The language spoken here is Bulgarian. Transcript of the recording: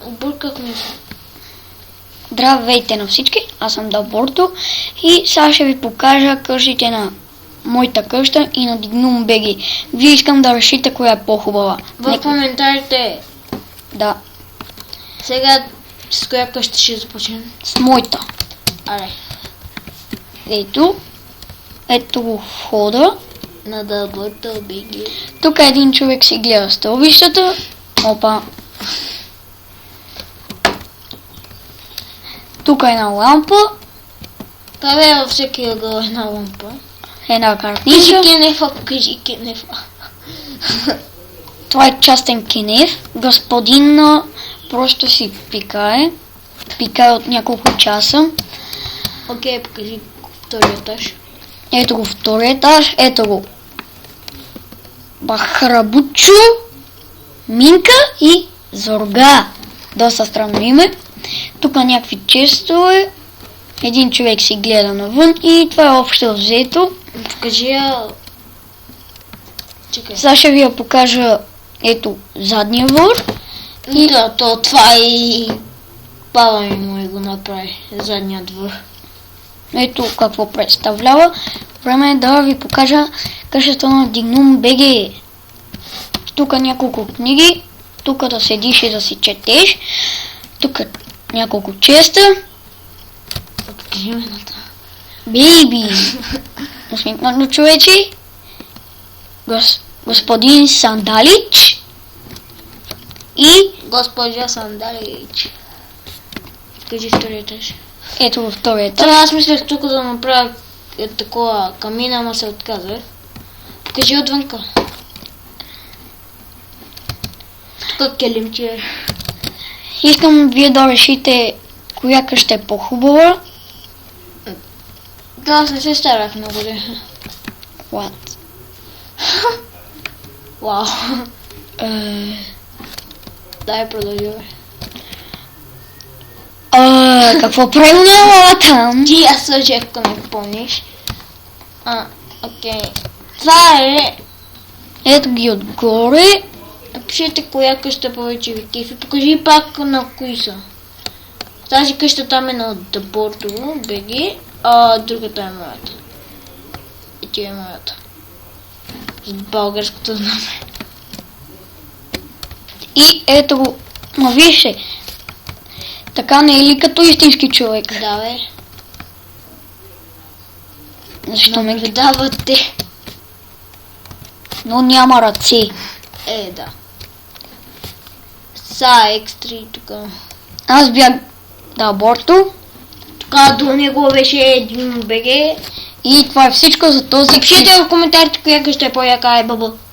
Объркахме се. Здравейте на всички, аз съм Дълборто и сега ще ви покажа къщите на моята къща и на Dignum BG. Вие искам да решите коя е по-хубава. В коментарите. Да, Сега с коя къща ще започнем? с моята. Аре. Ето го входа. На Дълборто BG. Тук един човек си гледа стълбищата. Опа. Тук е една лампа, Къде е във всеки ъгъл една лампа? една Кажи картинка. Кенефа, кажи Кенефа. Това е частен кенеф. Господин просто си пикае. Пикае от няколко часа. Окей, покажи втория етаж. Ето го втория етаж. Ето го Бахрабучо, Минка и Зорга. Доста странно име. Тук някакви честове. Един човек си гледа навън и това е общо взето. Покажи я. Чекай. Сега ще ви я покажа. Ето задния двор. И да, това и баба ми му го направи, задния двор. Ето какво представлява. Време е да ви покажа къщата на Dignum BG. Тук няколко книги. Тук да седиш и да си четеш. Тук няколко честа. Покажи имената. Бейби. Усмихнато човече. Господин Сандалич. И Госпожа Сандалич. Покажи втория етаж. ето във втория етаж. Това аз мислех тук да направя такова камина, ама се отказа. Покажи отвънка. Тук келимче. Искам вие да решите коя къща е по-хубава. Да, аз не се старах много. What? Вау. Дай продължавай. Какво правим на там? Ти аз съжи, ако не помниш. Окей. Това е... Ето ги отгоре. Напишете коя къща повече ви кефи. Покажи пак на кои са. Тази къща там е на Дълборто BG, а другата е моята. И тя е моята. С българското знаме. И ето го. Ма вижте. Така не е ли като истински човек? Да, бе. Защо ме гледа? Наблюдавате. Но няма ръце. Да. Са екстри тук. Аз бях Дълборто. Тук до него беше Dignum BG. И това е всичко за този клип. Пишете в коментарите коя къща е по-яка, баба.